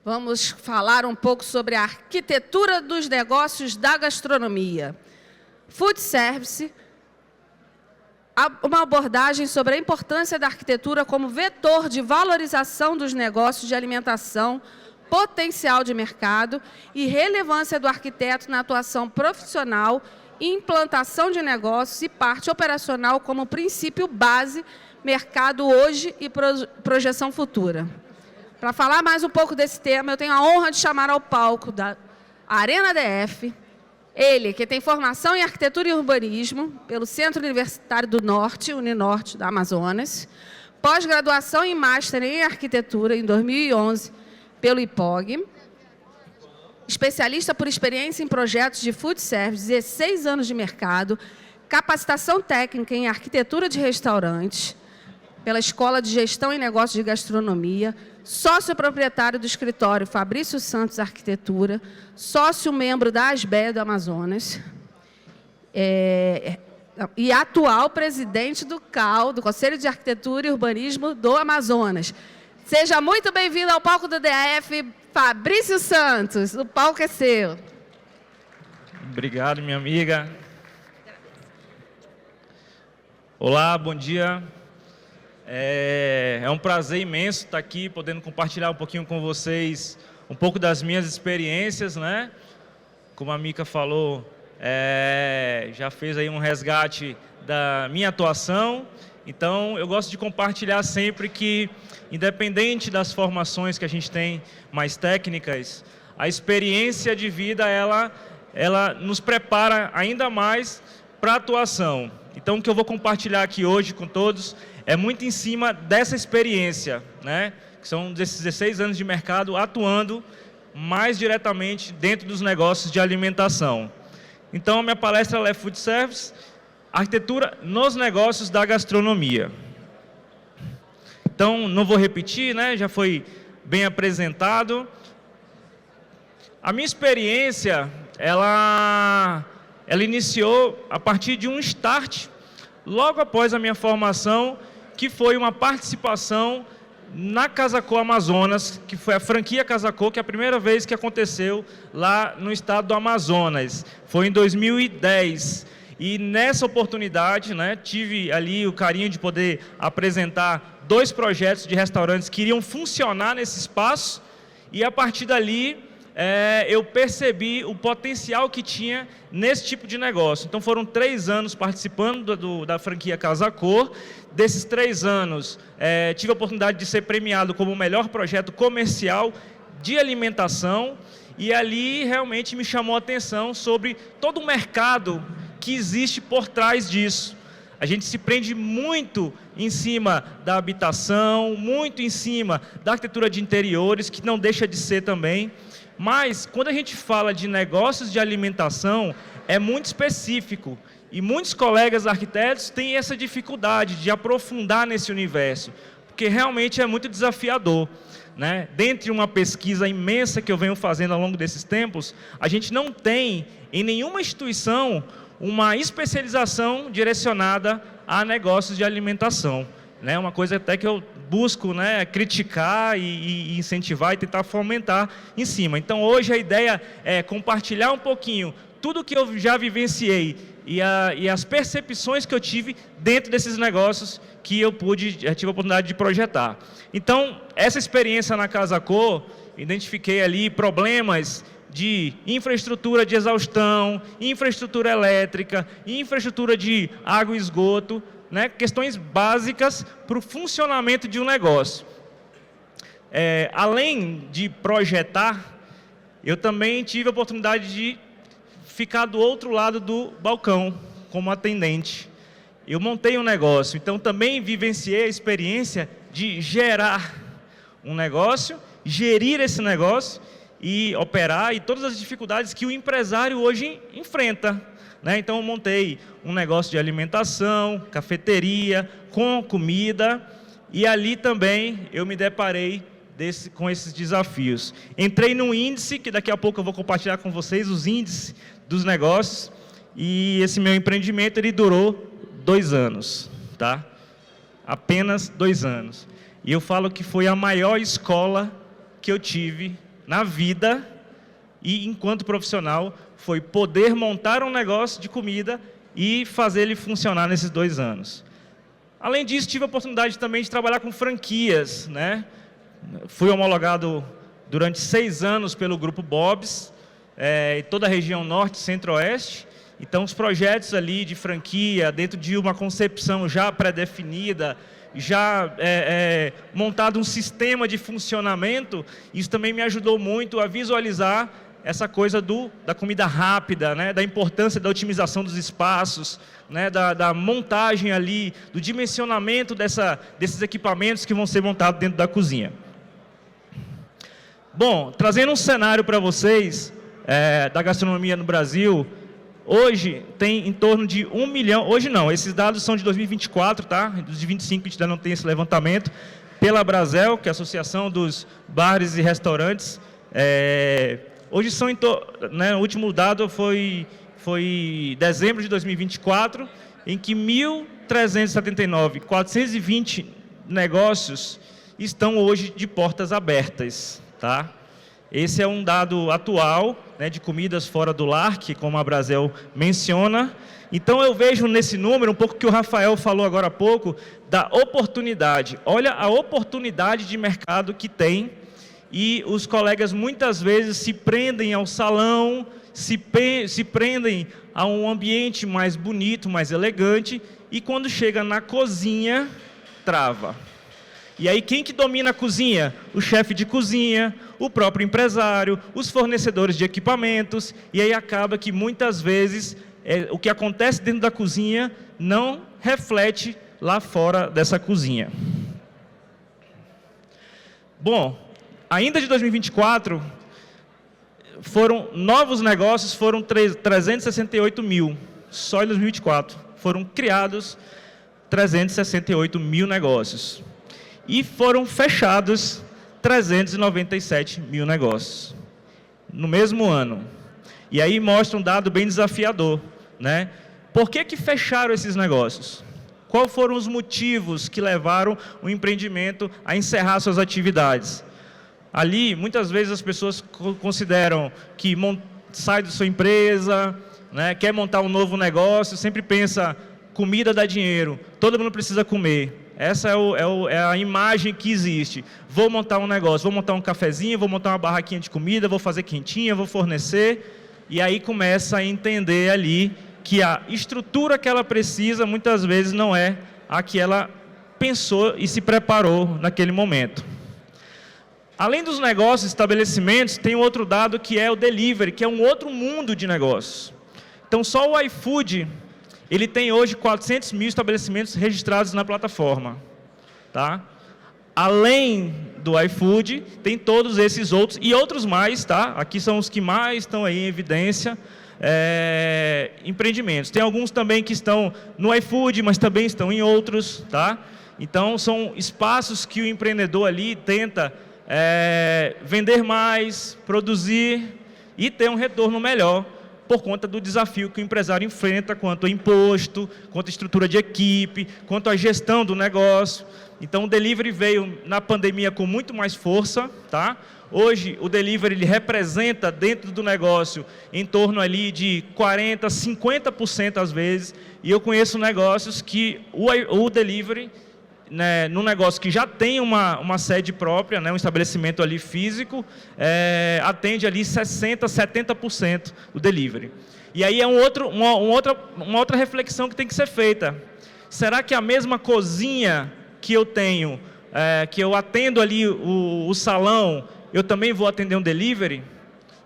Vamos falar um pouco sobre a arquitetura dos negócios da gastronomia. Food Service, uma abordagem sobre a importância da arquitetura como vetor de valorização dos negócios de alimentação, potencial de mercado e relevância do arquiteto na atuação profissional, implantação de negócios e parte operacional como princípio base, mercado hoje e projeção futura. Para falar mais um pouco desse tema, eu tenho a honra de chamar ao palco da Arena DF, ele, que tem formação em Arquitetura e Urbanismo pelo Centro Universitário do Norte, Uninorte, da Amazonas, pós-graduação em Master em Arquitetura, em 2011, pelo IPOG, especialista por experiência em projetos de food service, 16 anos de mercado, capacitação técnica em Arquitetura de Restaurantes, pela Escola de Gestão e Negócios de Gastronomia, sócio proprietário do escritório Fabrício Santos Arquitetura, sócio membro da ASBE do Amazonas, e atual presidente do CAU, do Conselho de Arquitetura e Urbanismo do Amazonas. Seja muito bem-vindo ao palco do DF, Fabrício Santos. O palco é seu. Obrigado, minha amiga. Olá, bom dia. É um prazer imenso estar aqui, podendo compartilhar um pouquinho com vocês, um pouco das minhas experiências, né? Como a Mica falou, já fez aí um resgate da minha atuação. Então, eu gosto de compartilhar sempre que, independente das formações que a gente tem mais técnicas, a experiência de vida, ela nos prepara ainda mais para a atuação. Então, o que eu vou compartilhar aqui hoje com todos é muito em cima dessa experiência, né? Que são desses 16 anos de mercado atuando mais diretamente dentro dos negócios de alimentação. Então, a minha palestra é Food Service, arquitetura nos negócios da gastronomia. Então, não vou repetir, né? Já foi bem apresentado. A minha experiência, ela iniciou a partir de um start, logo após a minha formação, que foi uma participação na Casacô Amazonas, que foi a franquia Casacô, que é a primeira vez que aconteceu lá no estado do Amazonas. Foi em 2010. E nessa oportunidade, né, tive ali o carinho de poder apresentar 2 projetos de restaurantes que iriam funcionar nesse espaço, e a partir dali eu percebi o potencial que tinha nesse tipo de negócio. Então foram 3 anos participando da franquia Casacô. Desses 3 anos, tive a oportunidade de ser premiado como o melhor projeto comercial de alimentação, e ali realmente me chamou a atenção sobre todo o mercado que existe por trás disso. A gente se prende muito em cima da habitação, muito em cima da arquitetura de interiores, que não deixa de ser também. Mas, quando a gente fala de negócios de alimentação, é muito específico. E muitos colegas arquitetos têm essa dificuldade de aprofundar nesse universo, porque realmente é muito desafiador, né? Dentre uma pesquisa imensa que eu venho fazendo ao longo desses tempos, a gente não tem em nenhuma instituição uma especialização direcionada a negócios de alimentação, né? Uma coisa até que eu busco, né, criticar e incentivar e tentar fomentar em cima. Então, hoje a ideia é compartilhar um pouquinho tudo que eu já vivenciei e as percepções que eu tive dentro desses negócios que eu tive a oportunidade de projetar. Então, essa experiência na Casacô, identifiquei ali problemas de infraestrutura de exaustão, infraestrutura elétrica, infraestrutura de água e esgoto, né, questões básicas para o funcionamento de um negócio. Além de projetar, eu também tive a oportunidade de ficar do outro lado do balcão, como atendente. Eu montei um negócio, então também vivenciei a experiência de gerar um negócio, gerir esse negócio e operar, e todas as dificuldades que o empresário hoje enfrenta, né? Então eu montei um negócio de alimentação, cafeteria, com comida, e ali também eu me deparei com esses desafios. Entrei num índice, que daqui a pouco eu vou compartilhar com vocês, os índices dos negócios, e esse meu empreendimento ele durou 2 anos, tá? Apenas 2 anos. E eu falo que foi a maior escola que eu tive na vida e enquanto profissional foi poder montar um negócio de comida e fazer ele funcionar nesses 2 anos. Além disso, tive a oportunidade também de trabalhar com franquias, né? Fui homologado durante 6 anos pelo Grupo Bob's, em toda a região norte, centro-oeste. Então, os projetos ali de franquia, dentro de uma concepção já pré-definida, já montado um sistema de funcionamento, isso também me ajudou muito a visualizar essa coisa da comida rápida, né? Da importância da otimização dos espaços, né? Da montagem ali, do dimensionamento desses equipamentos que vão ser montados dentro da cozinha. Bom, trazendo um cenário para vocês da gastronomia no Brasil, hoje tem em torno de 1 milhão, hoje não, esses dados são de 2024, tá? Dos de 25 a gente ainda não tem esse levantamento, pela Brasel, que é a Associação dos Bares e Restaurantes. Hoje são, né, o último dado foi dezembro de 2024, em que 1.379.420 negócios estão hoje de portas abertas, tá? Esse é um dado atual, né, de comidas fora do lar, que como a Brasel menciona. Então eu vejo nesse número, um pouco que o Rafael falou agora há pouco, da oportunidade. Olha a oportunidade de mercado que tem, e os colegas muitas vezes se prendem ao salão, se prendem a um ambiente mais bonito, mais elegante, e quando chega na cozinha, trava. E aí quem que domina a cozinha? O chefe de cozinha, o próprio empresário, os fornecedores de equipamentos, e aí acaba que muitas vezes o que acontece dentro da cozinha não reflete lá fora dessa cozinha. Bom, ainda de 2024, novos negócios foram 368 mil, só em 2024. Foram criados 368 mil negócios. E foram fechados 397 mil negócios no mesmo ano. E aí mostra um dado bem desafiador, né? Por que fecharam esses negócios? Quais foram os motivos que levaram o empreendimento a encerrar suas atividades? Ali, muitas vezes as pessoas consideram que sai da sua empresa, né, quer montar um novo negócio, sempre pensa, comida dá dinheiro, todo mundo precisa comer. Essa é a imagem que existe. Vou montar um negócio, vou montar um cafezinho, vou montar uma barraquinha de comida, vou fazer quentinha, vou fornecer. E aí começa a entender ali que a estrutura que ela precisa, muitas vezes, não é a que ela pensou e se preparou naquele momento. Além dos negócios, estabelecimentos, tem outro dado que é o delivery, que é um outro mundo de negócios. Então, só o iFood, ele tem hoje 400 mil estabelecimentos registrados na plataforma, tá? Além do iFood, tem todos esses outros e outros mais, tá? Aqui são os que mais estão aí em evidência, empreendimentos. Tem alguns também que estão no iFood, mas também estão em outros, tá? Então, são espaços que o empreendedor ali tenta vender mais, produzir e ter um retorno melhor, por conta do desafio que o empresário enfrenta quanto ao imposto, quanto à estrutura de equipe, quanto à gestão do negócio. Então, o delivery veio na pandemia com muito mais força, tá? Hoje, o delivery ele representa dentro do negócio em torno ali de 40%, 50% às vezes, e eu conheço negócios que o delivery, né, num negócio que já tem uma sede própria, né, um estabelecimento ali físico, atende ali 60%, 70% do delivery. E aí é uma outra reflexão que tem que ser feita. Será que a mesma cozinha que eu tenho, que eu atendo ali o salão, eu também vou atender um delivery?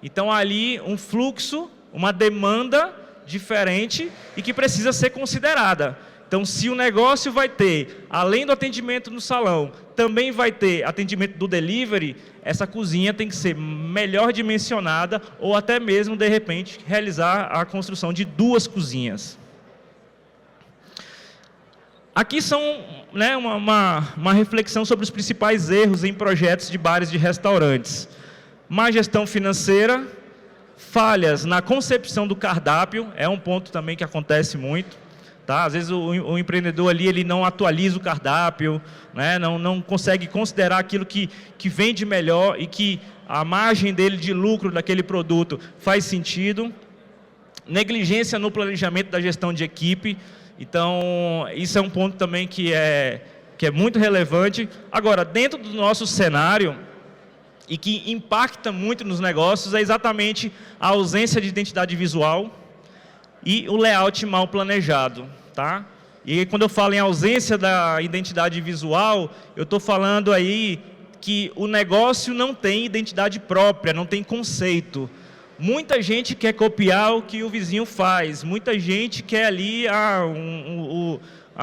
Então, ali um fluxo, uma demanda diferente e que precisa ser considerada. Então, se o negócio vai ter, além do atendimento no salão, também vai ter atendimento do delivery, essa cozinha tem que ser melhor dimensionada ou até mesmo, de repente, realizar a construção de 2 cozinhas. Aqui são, né, uma reflexão sobre os principais erros em projetos de bares de restaurantes. Má gestão financeira, falhas na concepção do cardápio, é um ponto também que acontece muito. Tá? Às vezes o empreendedor ali ele não atualiza o cardápio, né? não consegue considerar aquilo que vende melhor e que a margem dele de lucro daquele produto faz sentido. Negligência no planejamento da gestão de equipe. Então, isso é um ponto também que é muito relevante. Agora, dentro do nosso cenário, e que impacta muito nos negócios, é exatamente a ausência de identidade visual e o layout mal planejado. Tá? E quando eu falo em ausência da identidade visual, eu estou falando aí que o negócio não tem identidade própria, não tem conceito. Muita gente quer copiar o que o vizinho faz, muita gente quer ali a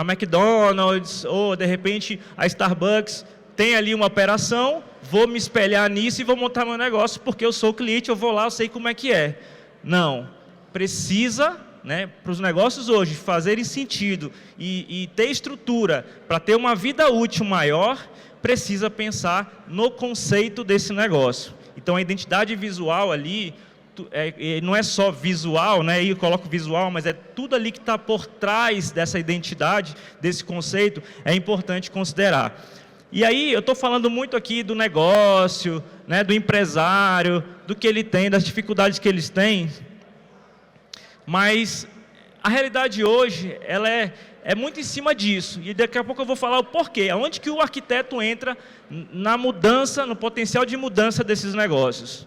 McDonald's ou, de repente, a Starbucks tem ali uma operação, vou me espelhar nisso e vou montar meu negócio porque eu sou cliente, eu vou lá, eu sei como é que é. Não, precisa, né, para os negócios hoje fazerem sentido e ter estrutura para ter uma vida útil maior, precisa pensar no conceito desse negócio. Então, a identidade visual ali, não é só visual, né? Eu coloco visual, mas é tudo ali que está por trás dessa identidade, desse conceito, é importante considerar. E aí, eu estou falando muito aqui do negócio, né, do empresário, do que ele tem, das dificuldades que eles têm, mas a realidade hoje, ela é muito em cima disso, e daqui a pouco eu vou falar o porquê, aonde que o arquiteto entra na mudança, no potencial de mudança desses negócios.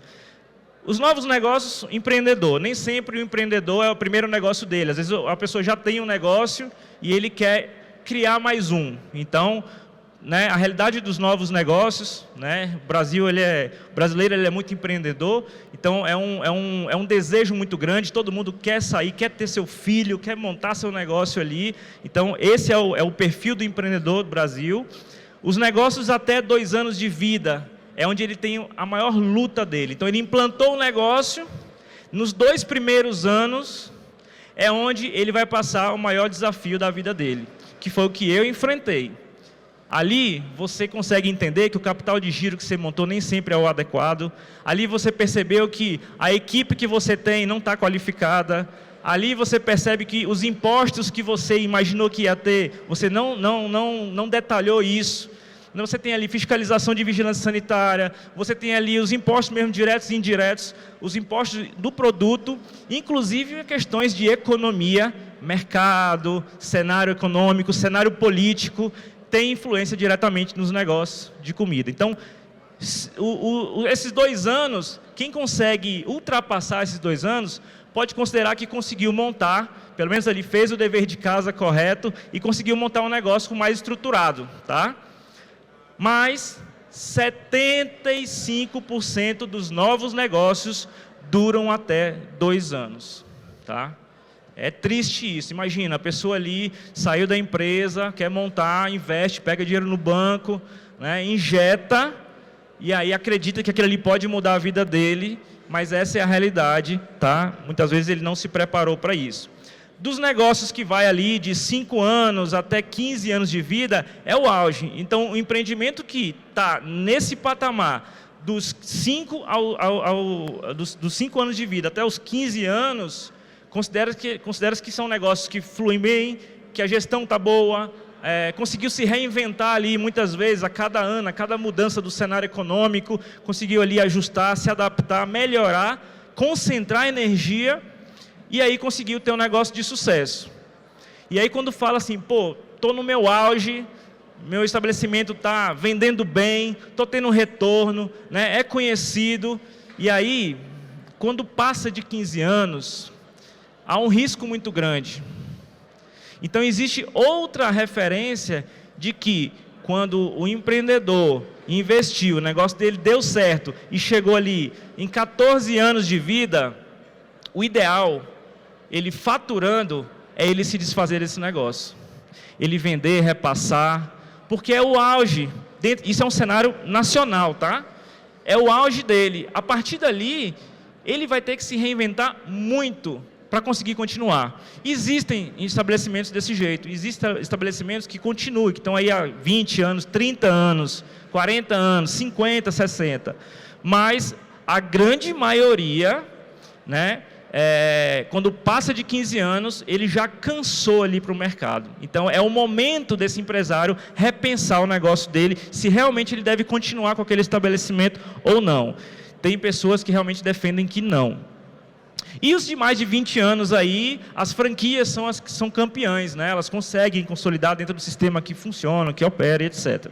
Os novos negócios, empreendedor, nem sempre o empreendedor é o primeiro negócio dele, às vezes a pessoa já tem um negócio e ele quer criar mais um. Então, né, a realidade dos novos negócios, né, o brasileiro ele é muito empreendedor, então é um desejo muito grande, todo mundo quer sair, quer ter seu filho, quer montar seu negócio ali, então esse é o perfil do empreendedor do Brasil. Os negócios até 2 anos de vida, é onde ele tem a maior luta dele. Então, ele implantou o negócio, nos 2 primeiros anos, é onde ele vai passar o maior desafio da vida dele, que foi o que eu enfrentei. Ali, você consegue entender que o capital de giro que você montou nem sempre é o adequado. Ali, você percebeu que a equipe que você tem não está qualificada. Ali, você percebe que os impostos que você imaginou que ia ter, você não detalhou isso. Você tem ali fiscalização de vigilância sanitária, você tem ali os impostos mesmo diretos e indiretos, os impostos do produto, inclusive questões de economia, mercado, cenário econômico, cenário político, tem influência diretamente nos negócios de comida. Então, esses 2 anos, quem consegue ultrapassar esses 2 anos, pode considerar que conseguiu montar, pelo menos ali fez o dever de casa correto e conseguiu montar um negócio mais estruturado, tá? Mas 75% dos novos negócios duram até 2 anos. Tá? É triste isso. Imagina, a pessoa ali saiu da empresa, quer montar, investe, pega dinheiro no banco, né, injeta, e aí acredita que aquilo ali pode mudar a vida dele, mas essa é a realidade. Tá? Muitas vezes ele não se preparou para isso. Dos negócios que vai ali de 5 anos até 15 anos de vida, é o auge. Então, o empreendimento que está nesse patamar, dos 5 anos de vida até os 15 anos, considera que são negócios que fluem bem, que a gestão está boa, conseguiu se reinventar ali muitas vezes a cada ano, a cada mudança do cenário econômico, conseguiu ali ajustar, se adaptar, melhorar, concentrar energia, e aí conseguiu ter um negócio de sucesso. E aí quando fala assim, pô, estou no meu auge, meu estabelecimento está vendendo bem, estou tendo um retorno, né, é conhecido, e aí, quando passa de 15 anos, há um risco muito grande. Então existe outra referência de que quando o empreendedor investiu, o negócio dele deu certo e chegou ali em 14 anos de vida, o ideal, ele faturando, é ele se desfazer desse negócio. Ele vender, repassar, porque é o auge. Isso é um cenário nacional, tá? É o auge dele. A partir dali, ele vai ter que se reinventar muito para conseguir continuar. Existem estabelecimentos desse jeito. Existem estabelecimentos que continuam, que estão aí há 20 anos, 30 anos, 40 anos, 50, 60. Mas a grande maioria, né, quando passa de 15 anos, ele já cansou ali para o mercado. Então, é o momento desse empresário repensar o negócio dele, se realmente ele deve continuar com aquele estabelecimento ou não. Tem pessoas que realmente defendem que não. E os de mais de 20 anos aí, as franquias são as que são campeãs, né? Elas conseguem consolidar dentro do sistema que funciona, que opera, etc.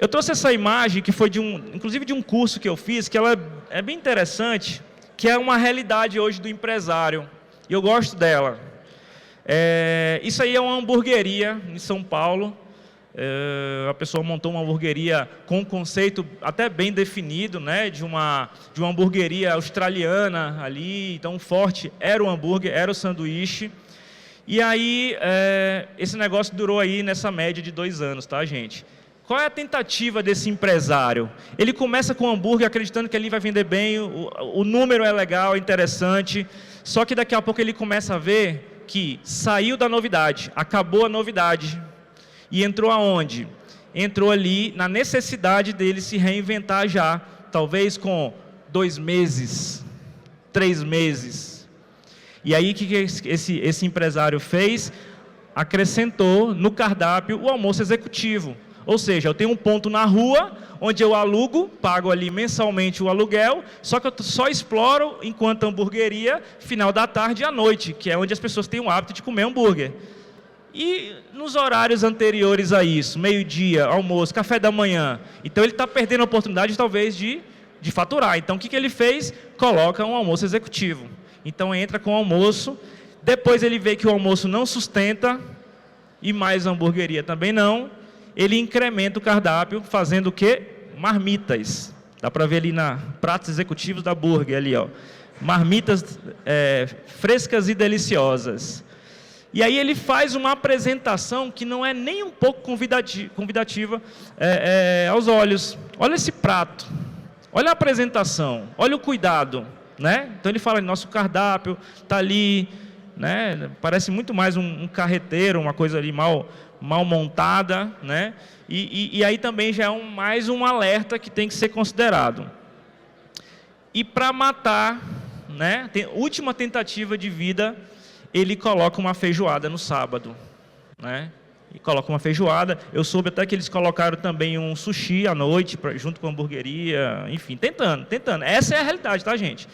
Eu trouxe essa imagem que foi inclusive de um curso que eu fiz, que ela é bem interessante, que é uma realidade hoje do empresário. E eu gosto dela. Isso aí é uma hamburgueria em São Paulo. A pessoa montou uma hamburgueria com um conceito até bem definido, né, de uma hamburgueria australiana ali. Então, o forte era o hambúrguer, era o sanduíche. E aí, esse negócio durou aí nessa média de 2 anos, tá, gente? Qual é a tentativa desse empresário? Ele começa com o hambúrguer acreditando que ele vai vender bem, o número é legal, é interessante, só que daqui a pouco ele começa a ver que saiu da novidade, acabou a novidade. E entrou aonde? Entrou ali na necessidade dele se reinventar já, talvez com 2 meses, 3 meses. E aí o que esse empresário fez? Acrescentou no cardápio o almoço executivo. Ou seja, eu tenho um ponto na rua, onde eu alugo, pago ali mensalmente o aluguel, só que eu só exploro enquanto hamburgueria, final da tarde e à noite, que é onde as pessoas têm o hábito de comer hambúrguer. E nos horários anteriores a isso, meio-dia, almoço, café da manhã, então ele está perdendo a oportunidade talvez de faturar. Então o que ele fez? Coloca um almoço executivo. Então entra com o almoço, depois ele vê que o almoço não sustenta, e mais hamburgueria também não, ele incrementa o cardápio fazendo o quê? Marmitas. Dá para ver ali na pratos executivos da burger ali, ó. Marmitas frescas e deliciosas. E aí ele faz uma apresentação que não é nem um pouco convidativa aos olhos. Olha esse prato, olha a apresentação, olha o cuidado, né? Então ele fala, nosso cardápio está ali, né? Parece muito mais um carreteiro, uma coisa ali mal montada, né? E aí também já é mais um alerta que tem que ser considerado. E para matar, né? Última tentativa de vida, ele coloca uma feijoada no sábado, né? E coloca uma feijoada. Eu soube até que eles colocaram também um sushi à noite, junto com a hamburgueria, enfim, tentando. Essa é a realidade, tá, gente?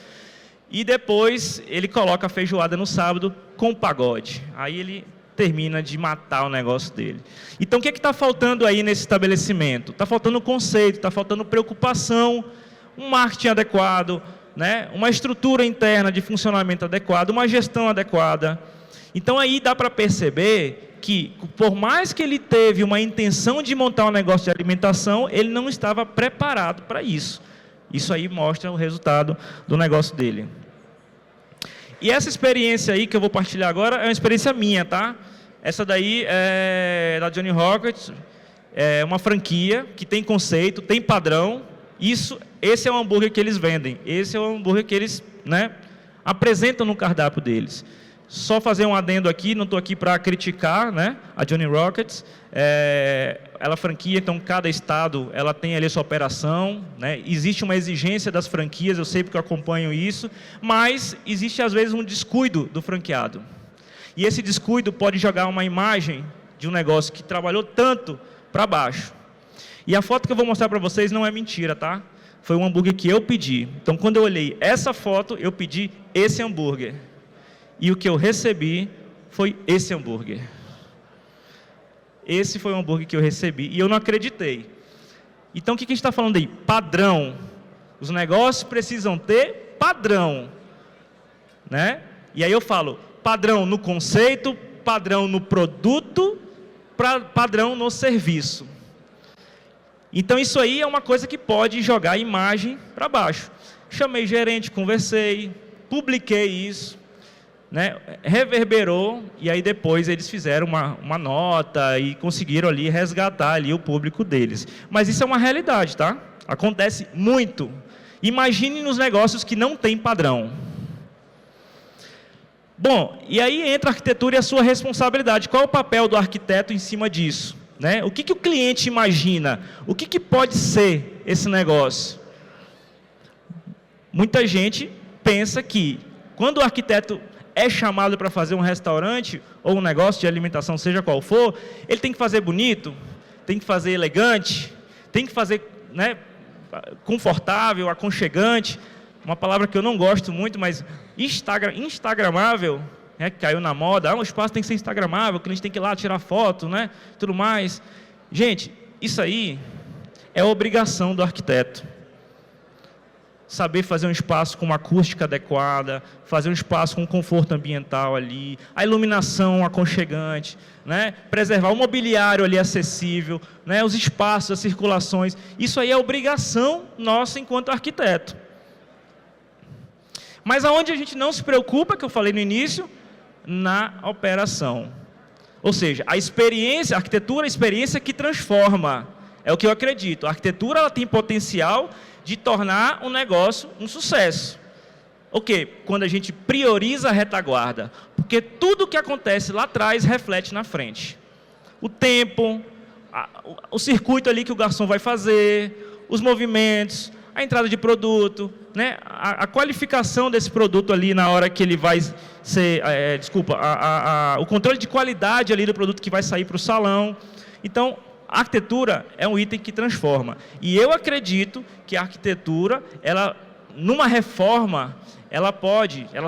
E depois ele coloca a feijoada no sábado com pagode. Aí ele termina de matar o negócio dele. Então, o que está faltando aí nesse estabelecimento? Está faltando conceito, está faltando preocupação, um marketing adequado, né? Uma estrutura interna de funcionamento adequado, uma gestão adequada. Então, aí dá para perceber que, por mais que ele teve uma intenção de montar um negócio de alimentação, ele não estava preparado para isso. Isso aí mostra o resultado do negócio dele. E essa experiência aí que eu vou partilhar agora é uma experiência minha, tá? Essa daí é da Johnny Rockets, é uma franquia que tem conceito, tem padrão. Esse é o hambúrguer que eles vendem, esse é o hambúrguer que eles, né, apresentam no cardápio deles. Só fazer um adendo aqui, não estou aqui para criticar, né, a Johnny Rockets. Ela franquia, então cada estado ela tem ali a sua operação, né? Existe uma exigência das franquias, eu sei porque eu acompanho isso, mas existe às vezes um descuido do franqueado. E esse descuido pode jogar uma imagem de um negócio que trabalhou tanto para baixo. E a foto que eu vou mostrar para vocês não é mentira, tá? Foi um hambúrguer que eu pedi. Então, quando eu olhei essa foto, eu pedi esse hambúrguer. E o que eu recebi foi esse hambúrguer. Esse foi o hambúrguer que eu recebi. E eu não acreditei. Então, o que a gente está falando aí? Padrão. Os negócios precisam ter padrão, né? E aí eu falo, padrão no conceito, padrão no produto, padrão no serviço. Então, isso aí é uma coisa que pode jogar a imagem para baixo. Chamei gerente, conversei, publiquei isso, né? Reverberou, e aí depois eles fizeram uma nota e conseguiram ali resgatar ali o público deles. Mas isso é uma realidade, tá? Acontece muito. Imagine nos negócios que não tem padrão. Bom, e aí entra a arquitetura e a sua responsabilidade. Qual é o papel do arquiteto em cima disso? Né? O que o cliente imagina? O que pode ser esse negócio? Muita gente pensa que, quando o arquiteto é chamado para fazer um restaurante ou um negócio de alimentação, seja qual for, ele tem que fazer bonito, tem que fazer elegante, tem que fazer, né, confortável, aconchegante, uma palavra que eu não gosto muito, mas instagramável, né, que caiu na moda. O espaço tem que ser instagramável, o cliente tem que ir lá tirar foto, né, tudo mais. Gente, isso aí é obrigação do arquiteto. Saber fazer um espaço com uma acústica adequada, fazer um espaço com conforto ambiental ali, a iluminação aconchegante, né? Preservar o mobiliário ali acessível, né? Os espaços, as circulações. Isso aí é obrigação nossa enquanto arquiteto. Mas aonde a gente não se preocupa, que eu falei no início, na operação. Ou seja, a experiência, a arquitetura é a experiência que transforma. É o que eu acredito. A arquitetura ela tem potencial de tornar um negócio um sucesso. O quê? Quando a gente prioriza a retaguarda. Porque tudo que acontece lá atrás reflete na frente. O tempo, o circuito ali que o garçom vai fazer, os movimentos, a entrada de produto, né? A qualificação desse produto ali na hora que ele vai ser... o controle de qualidade ali do produto que vai sair para o salão. Então, a arquitetura é um item que transforma. E eu acredito que a arquitetura, ela, numa reforma, ela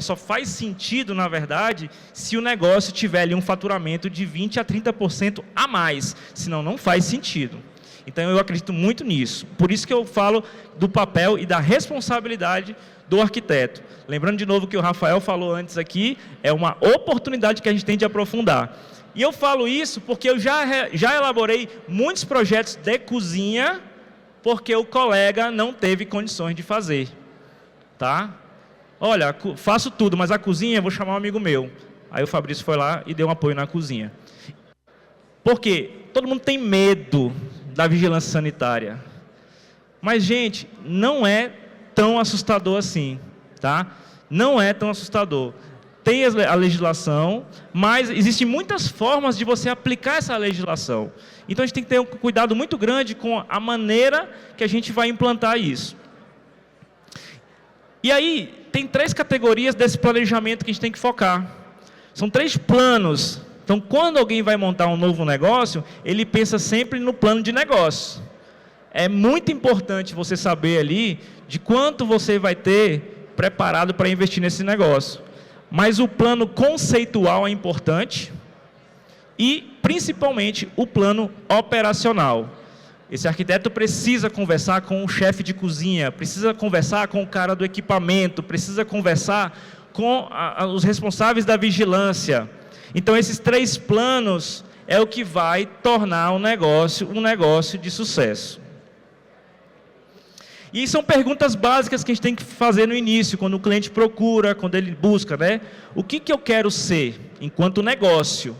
só faz sentido, na verdade, se o negócio tiver ali um faturamento de 20% a 30% a mais. Senão, não faz sentido. Então, eu acredito muito nisso. Por isso que eu falo do papel e da responsabilidade do arquiteto. Lembrando de novo que o Rafael falou antes aqui, é uma oportunidade que a gente tem de aprofundar. E eu falo isso porque eu já elaborei muitos projetos de cozinha porque o colega não teve condições de fazer. Tá? Olha, faço tudo, mas a cozinha eu vou chamar um amigo meu. Aí o Fabrício foi lá e deu um apoio na cozinha. Por quê? Todo mundo tem medo da vigilância sanitária. Mas, gente, não é tão assustador assim. Tá? Não é tão assustador. Tem a legislação, mas existem muitas formas de você aplicar essa legislação. Então, a gente tem que ter um cuidado muito grande com a maneira que a gente vai implantar isso. E aí, tem 3 categorias desse planejamento que a gente tem que focar. São 3 planos. Então, quando alguém vai montar um novo negócio, ele pensa sempre no plano de negócio. É muito importante você saber ali de quanto você vai ter preparado para investir nesse negócio. Mas o plano conceitual é importante e, principalmente, o plano operacional. Esse arquiteto precisa conversar com o chefe de cozinha, precisa conversar com o cara do equipamento, precisa conversar com os responsáveis da vigilância. Então, esses 3 planos é o que vai tornar um negócio de sucesso. E são perguntas básicas que a gente tem que fazer no início, quando o cliente procura, quando ele busca, né? O que eu quero ser enquanto negócio?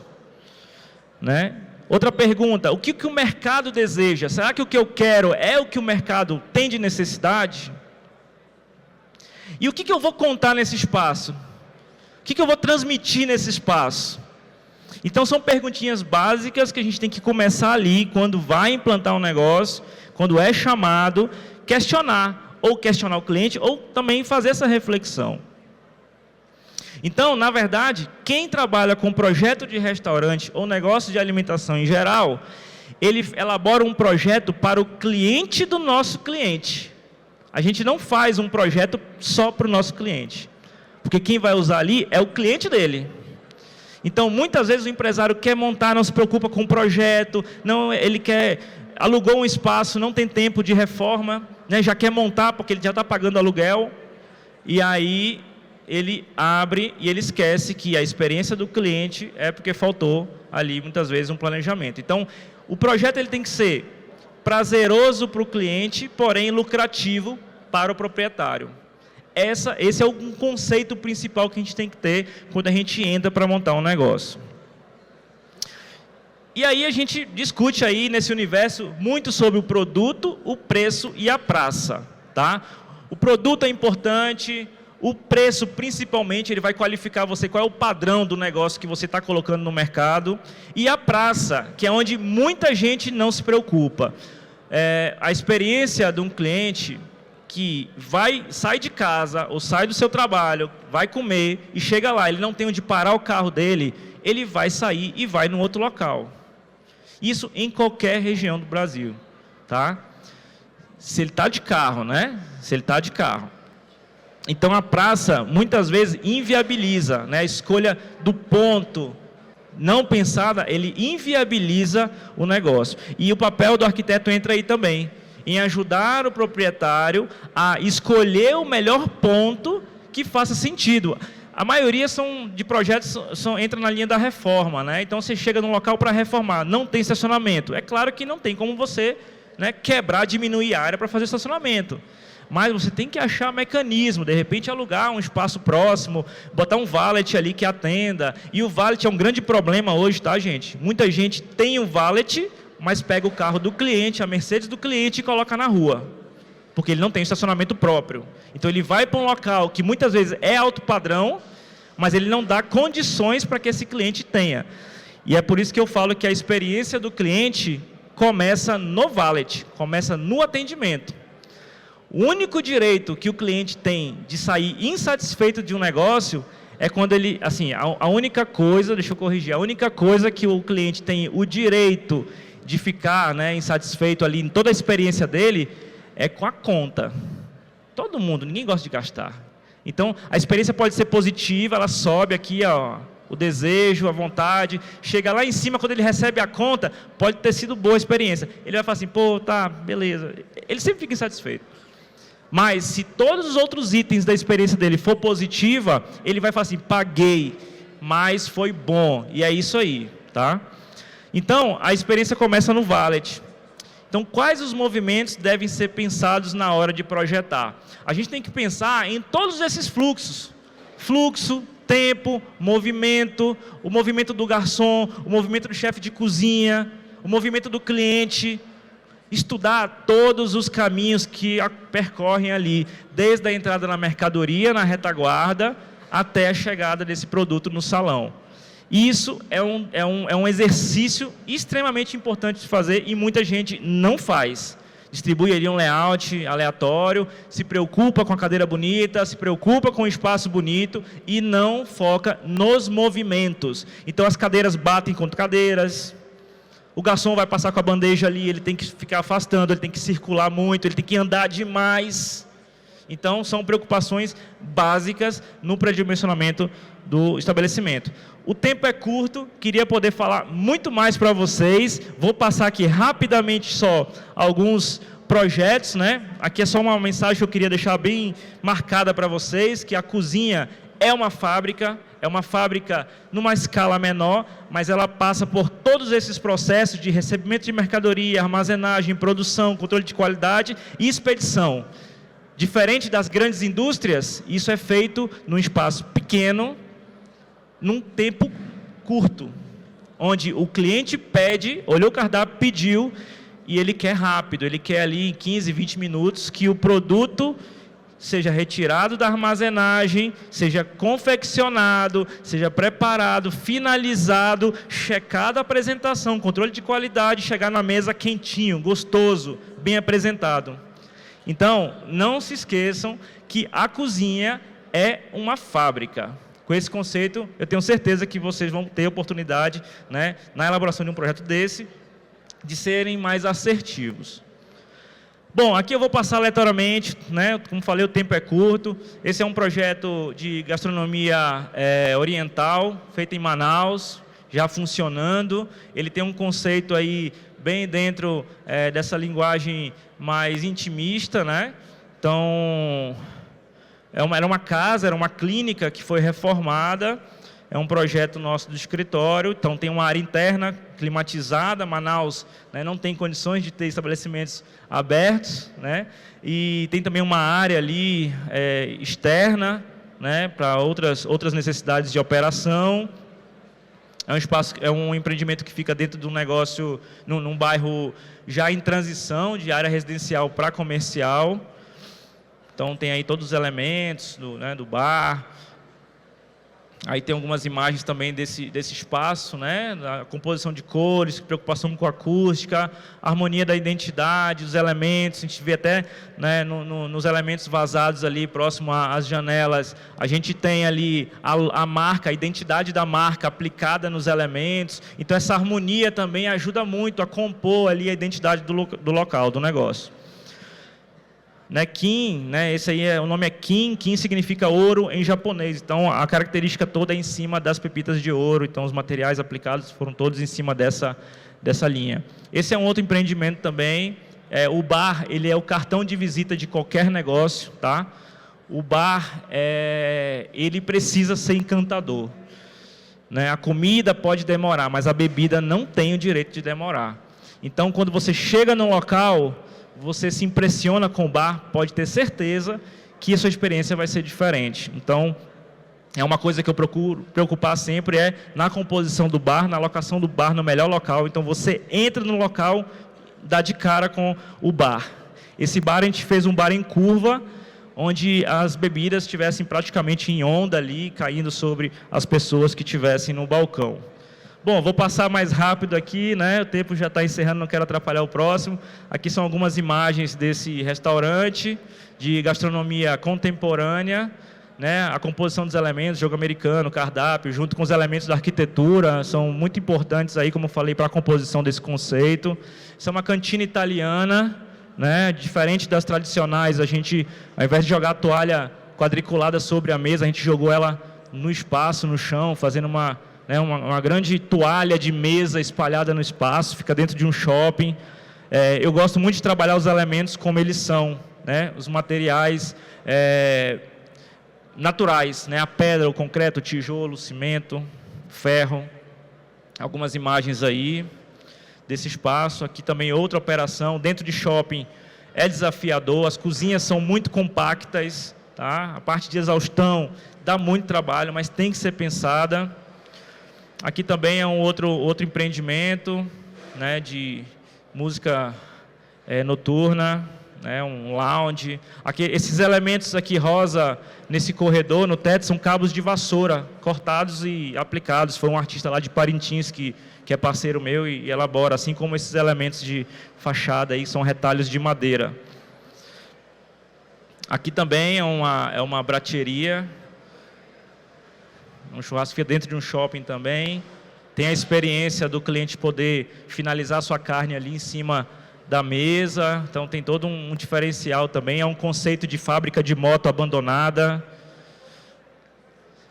Né? Outra pergunta, o que o mercado deseja? Será que o que eu quero é o que o mercado tem de necessidade? E o que eu vou contar nesse espaço? O que eu vou transmitir nesse espaço? Então, são perguntinhas básicas que a gente tem que começar ali, quando vai implantar um negócio, quando é chamado, questionar o cliente, ou também fazer essa reflexão. Então, na verdade, quem trabalha com projeto de restaurante ou negócio de alimentação em geral, ele elabora um projeto para o cliente do nosso cliente. A gente não faz um projeto só para o nosso cliente, porque quem vai usar ali é o cliente dele. Então, muitas vezes o empresário quer montar, não se preocupa com o projeto, alugou um espaço, não tem tempo de reforma, né, já quer montar porque ele já está pagando aluguel, e aí ele abre e ele esquece que a experiência do cliente é porque faltou ali muitas vezes um planejamento. Então, o projeto ele tem que ser prazeroso para o cliente, porém lucrativo para o proprietário. Esse é um conceito principal que a gente tem que ter quando a gente entra para montar um negócio. E aí a gente discute aí nesse universo muito sobre o produto, o preço e a praça. Tá? O produto é importante, o preço principalmente, ele vai qualificar você, qual é o padrão do negócio que você está colocando no mercado. E a praça, que é onde muita gente não se preocupa. A experiência de um cliente que sai de casa ou sai do seu trabalho, vai comer e chega lá, ele não tem onde parar o carro dele, ele vai sair e vai num outro local. Isso em qualquer região do Brasil, tá? Se ele está de carro, né? Se ele está de carro. Então a praça muitas vezes inviabiliza, né? A escolha do ponto não pensada, ele inviabiliza o negócio. E o papel do arquiteto entra aí também, em ajudar o proprietário a escolher o melhor ponto que faça sentido. A maioria de projetos entra na linha da reforma, né? Então você chega num local para reformar, não tem estacionamento. É claro que não tem como você, né, quebrar, diminuir a área para fazer estacionamento. Mas você tem que achar mecanismo, de repente alugar um espaço próximo, botar um valet ali que atenda. E o valet é um grande problema hoje, tá, gente? Muita gente tem um valet, mas pega o carro do cliente, a Mercedes do cliente e coloca na rua, porque ele não tem estacionamento próprio. Então ele vai para um local que muitas vezes é alto padrão, mas ele não dá condições para que esse cliente tenha. E é por isso que eu falo que a experiência do cliente começa no valet, começa no atendimento. O único direito que o cliente tem de sair insatisfeito de um negócio é quando ele, assim, a única coisa, deixa eu corrigir, a única coisa que o cliente tem o direito de ficar, né, insatisfeito ali em toda a experiência dele é com a conta. Todo mundo, ninguém gosta de gastar. Então, a experiência pode ser positiva, ela sobe aqui, ó, o desejo, a vontade, chega lá em cima, quando ele recebe a conta, pode ter sido boa a experiência. Ele vai falar assim, pô, tá, beleza. Ele sempre fica insatisfeito. Mas, se todos os outros itens da experiência dele for positiva, ele vai falar assim, paguei, mas foi bom. E é isso aí, tá? Então, a experiência começa no valet. Então, quais os movimentos devem ser pensados na hora de projetar? A gente tem que pensar em todos esses fluxos. Fluxo, tempo, movimento, o movimento do garçom, o movimento do chefe de cozinha, o movimento do cliente. Estudar todos os caminhos que percorrem ali, desde a entrada na mercadoria, na retaguarda, até a chegada desse produto no salão. Isso é um exercício extremamente importante de fazer e muita gente não faz. Distribui ali um layout aleatório, se preocupa com a cadeira bonita, se preocupa com o espaço bonito e não foca nos movimentos. Então as cadeiras batem contra cadeiras, o garçom vai passar com a bandeja ali, ele tem que ficar afastando, ele tem que circular muito, ele tem que andar demais. Então são preocupações básicas no predimensionamento do estabelecimento. O tempo é curto, queria poder falar muito mais para vocês, vou passar aqui rapidamente só alguns projetos, né? Aqui é só uma mensagem que eu queria deixar bem marcada para vocês, que a cozinha é uma fábrica numa escala menor, mas ela passa por todos esses processos de recebimento de mercadoria, armazenagem, produção, controle de qualidade e expedição. Diferente das grandes indústrias, isso é feito num espaço pequeno, num tempo curto, onde o cliente pede, olhou o cardápio, pediu, e ele quer rápido, ele quer ali em 15, 20 minutos que o produto seja retirado da armazenagem, seja confeccionado, seja preparado, finalizado, checado a apresentação, controle de qualidade, chegar na mesa quentinho, gostoso, bem apresentado. Então, não se esqueçam que a cozinha é uma fábrica. Com esse conceito, eu tenho certeza que vocês vão ter oportunidade, né, na elaboração de um projeto desse, de serem mais assertivos. Bom, aqui eu vou passar aleatoriamente, né? Como falei, o tempo é curto. Esse é um projeto de gastronomia oriental, feito em Manaus, já funcionando. Ele tem um conceito aí bem dentro dessa linguagem mais intimista, né? Então, era uma casa, era uma clínica que foi reformada. É um projeto nosso do escritório, então tem uma área interna climatizada. Manaus, né, não tem condições de ter estabelecimentos abertos, né, e tem também uma área ali externa, né, para outras necessidades de operação. É um espaço, é um empreendimento que fica dentro de um negócio, num bairro já em transição de área residencial para comercial. Então tem aí todos os elementos do bar. Aí tem algumas imagens também desse espaço, né? A composição de cores, preocupação com a acústica, a harmonia da identidade, os elementos. A gente vê até, né, nos elementos vazados ali, próximo às janelas, a gente tem ali a marca, a identidade da marca aplicada nos elementos. Então, essa harmonia também ajuda muito a compor ali a identidade do local, do negócio. Né, Kin, né, esse aí o nome é Kin, Kin significa ouro em japonês, então a característica toda é em cima das pepitas de ouro, então os materiais aplicados foram todos em cima dessa linha. Esse é um outro empreendimento também, o bar, ele é o cartão de visita de qualquer negócio, tá? O bar, ele precisa ser encantador, né? A comida pode demorar, mas a bebida não tem o direito de demorar. Então, quando você chega no local, você se impressiona com o bar, pode ter certeza que a sua experiência vai ser diferente. Então, é uma coisa que eu procuro preocupar sempre, na composição do bar, na alocação do bar no melhor local. Então, você entra no local, dá de cara com o bar. Esse bar, a gente fez um bar em curva, onde as bebidas estivessem praticamente em onda ali, caindo sobre as pessoas que estivessem no balcão. Bom, vou passar mais rápido aqui, né? O tempo já está encerrando, não quero atrapalhar o próximo. Aqui são algumas imagens desse restaurante de gastronomia contemporânea, né? A composição dos elementos, jogo americano, cardápio, junto com os elementos da arquitetura, são muito importantes aí, como eu falei, para a composição desse conceito. Isso é uma cantina italiana, né? Diferente das tradicionais, a gente, ao invés de jogar a toalha quadriculada sobre a mesa, a gente jogou ela no espaço, no chão, fazendo uma grande toalha de mesa espalhada no espaço, fica dentro de um shopping. Eu gosto muito de trabalhar os elementos como eles são, né? Os materiais naturais, né? A pedra, o concreto, o tijolo, o cimento, ferro. Algumas imagens aí desse espaço. Aqui também outra operação. Dentro de shopping é desafiador, as cozinhas são muito compactas, tá? A parte de exaustão dá muito trabalho, mas tem que ser pensada. Aqui também é um outro empreendimento, né, de música noturna, né, um lounge. Aqui, esses elementos aqui rosa nesse corredor, no teto, são cabos de vassoura cortados e aplicados. Foi um artista lá de Parintins que é parceiro meu e elabora, assim como esses elementos de fachada aí, são retalhos de madeira. Aqui também é uma brateria. Um churrasco dentro de um shopping também. Tem a experiência do cliente poder finalizar sua carne ali em cima da mesa. Então, tem todo um diferencial também. É um conceito de fábrica de moto abandonada.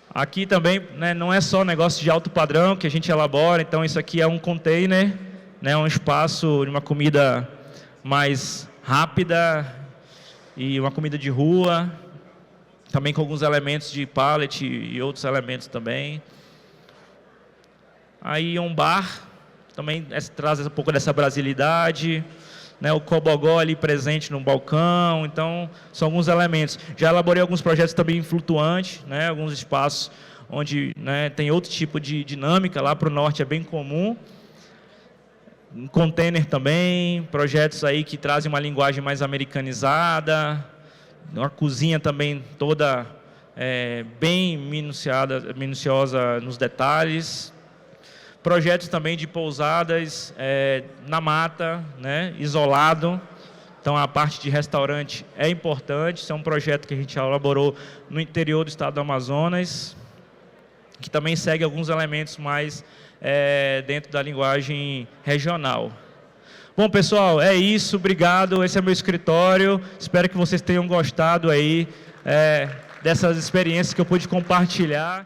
Aqui também, né, não é só negócio de alto padrão que a gente elabora. Então, isso aqui é um container, né, um espaço de uma comida mais rápida e uma comida de rua. Também com alguns elementos de pallet e outros elementos também. Aí um bar, também traz um pouco dessa brasilidade, né? O cobogó ali presente no balcão, então são alguns elementos. Já elaborei alguns projetos também flutuantes, né? Alguns espaços onde, né, tem outro tipo de dinâmica, lá para o norte é bem comum. Um container também, projetos aí que trazem uma linguagem mais americanizada, uma cozinha também toda bem minuciosa nos detalhes. Projetos também de pousadas na mata, né, isolado. Então, a parte de restaurante é importante. Isso é um projeto que a gente elaborou no interior do estado do Amazonas, que também segue alguns elementos mais dentro da linguagem regional. Bom, pessoal, é isso, obrigado. Esse é meu escritório. Espero que vocês tenham gostado aí dessas experiências que eu pude compartilhar.